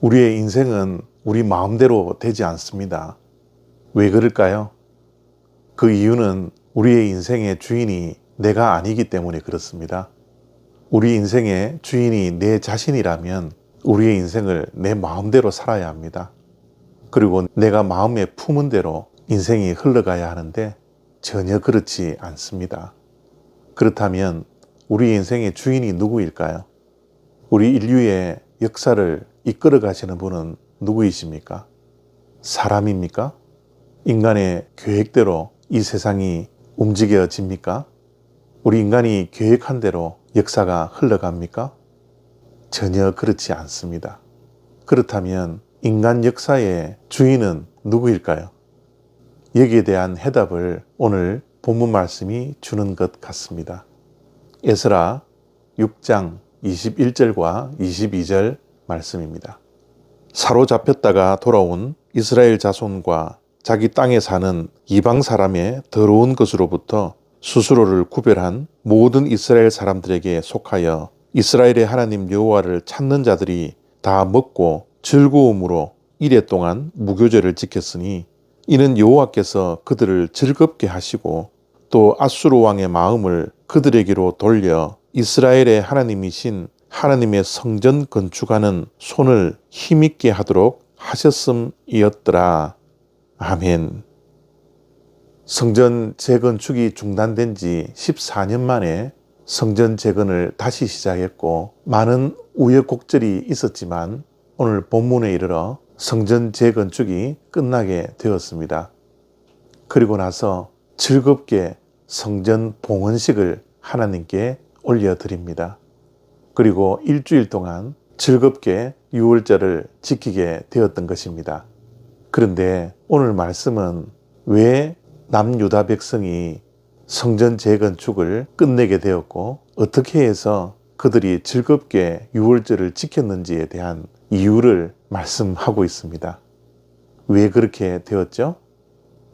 우리의 인생은 우리 마음대로 되지 않습니다. 왜 그럴까요? 그 이유는 우리의 인생의 주인이 내가 아니기 때문에 그렇습니다. 우리 인생의 주인이 내 자신이라면 우리의 인생을 내 마음대로 살아야 합니다. 그리고 내가 마음에 품은 대로 인생이 흘러가야 하는데 전혀 그렇지 않습니다. 그렇다면 우리 인생의 주인이 누구일까요? 우리 인류의 역사를 이끌어 가시는 분은 누구이십니까? 사람입니까? 인간의 계획대로 이 세상이 움직여집니까? 우리 인간이 계획한 대로 역사가 흘러갑니까? 전혀 그렇지 않습니다. 그렇다면 인간 역사의 주인은 누구일까요? 여기에 대한 해답을 오늘 본문 말씀이 주는 것 같습니다. 에스라 6장 21절과 22절 말씀입니다. 사로잡혔다가 돌아온 이스라엘 자손과 자기 땅에 사는 이방 사람의 더러운 것으로부터 스스로를 구별한 모든 이스라엘 사람들에게 속하여 이스라엘의 하나님 여호와를 찾는 자들이 다 먹고 즐거움으로 이레 동안 무교제를 지켰으니 이는 여호와께서 그들을 즐겁게 하시고 또 아수르 왕의 마음을 그들에게로 돌려 이스라엘의 하나님이신 하나님의 성전 건축하는 손을 힘있게 하도록 하셨음이었더라. 아멘. 성전 재건축이 중단된 지 14년 만에 성전 재건을 다시 시작했고 많은 우여곡절이 있었지만 오늘 본문에 이르러 성전 재건축이 끝나게 되었습니다. 그리고 나서 즐겁게 성전 봉헌식을 하나님께 올려드립니다. 그리고 일주일 동안 즐겁게 유월절을 지키게 되었던 것입니다. 그런데 오늘 말씀은 왜 남유다 백성이 성전 재건축을 끝내게 되었고 어떻게 해서 그들이 즐겁게 유월절을 지켰는지에 대한 이유를 말씀하고 있습니다. 왜 그렇게 되었죠?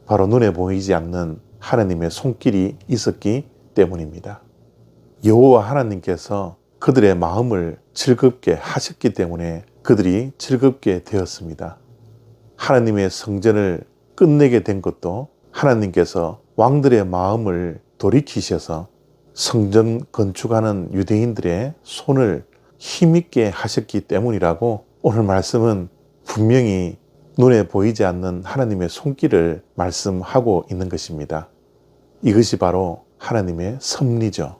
바로 눈에 보이지 않는 하나님의 손길이 있었기 때문입니다. 여호와 하나님께서 그들의 마음을 즐겁게 하셨기 때문에 그들이 즐겁게 되었습니다. 하나님의 성전을 끝내게 된 것도 하나님께서 왕들의 마음을 돌이키셔서 성전 건축하는 유대인들의 손을 힘있게 하셨기 때문이라고 오늘 말씀은 분명히 눈에 보이지 않는 하나님의 손길을 말씀하고 있는 것입니다. 이것이 바로 하나님의 섭리죠.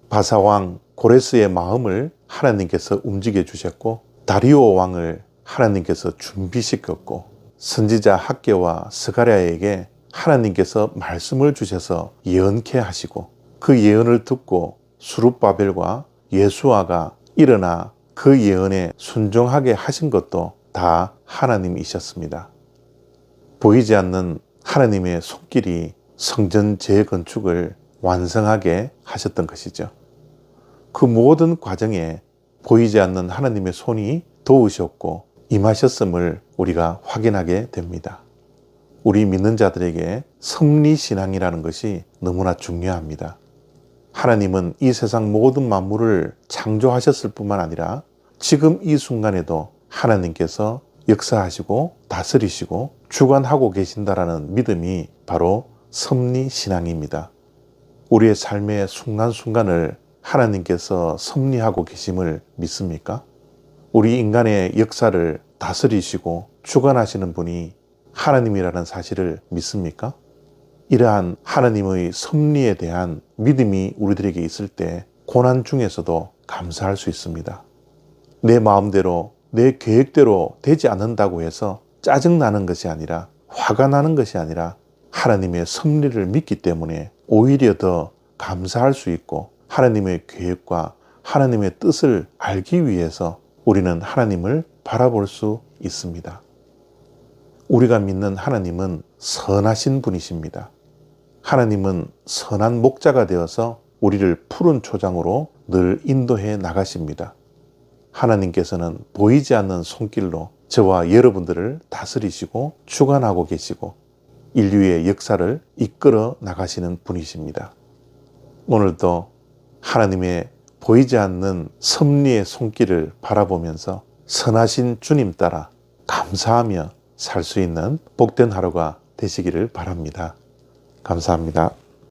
바사왕 고레스의 마음을 하나님께서 움직여 주셨고 다리오 왕을 하나님께서 준비시켰고 선지자 학개와 스가랴에게 하나님께서 말씀을 주셔서 예언케 하시고 그 예언을 듣고 수룹바벨과 예수아가 일어나 그 예언에 순종하게 하신 것도 다 하나님이셨습니다. 보이지 않는 하나님의 손길이 성전 재건축을 완성하게 하셨던 것이죠. 그 모든 과정에 보이지 않는 하나님의 손이 도우셨고 임하셨음을 우리가 확인하게 됩니다. 우리 믿는 자들에게 섭리신앙이라는 것이 너무나 중요합니다. 하나님은 이 세상 모든 만물을 창조하셨을 뿐만 아니라 지금 이 순간에도 하나님께서 역사하시고 다스리시고 주관하고 계신다라는 믿음이 바로 섭리신앙입니다. 우리의 삶의 순간순간을 하나님께서 섭리하고 계심을 믿습니까? 우리 인간의 역사를 다스리시고 주관하시는 분이 하나님이라는 사실을 믿습니까? 이러한 하나님의 섭리에 대한 믿음이 우리들에게 있을 때 고난 중에서도 감사할 수 있습니다. 내 마음대로 내 계획대로 되지 않는다고 해서 짜증나는 것이 아니라 화가 나는 것이 아니라 하나님의 섭리를 믿기 때문에 오히려 더 감사할 수 있고 하나님의 계획과 하나님의 뜻을 알기 위해서 우리는 하나님을 바라볼 수 있습니다. 우리가 믿는 하나님은 선하신 분이십니다. 하나님은 선한 목자가 되어서 우리를 푸른 초장으로 늘 인도해 나가십니다. 하나님께서는 보이지 않는 손길로 저와 여러분들을 다스리시고 주관하고 계시고 인류의 역사를 이끌어 나가시는 분이십니다. 오늘도 하나님의 보이지 않는 섭리의 손길을 바라보면서 선하신 주님 따라 감사하며 살 수 있는 복된 하루가 되시기를 바랍니다. 감사합니다.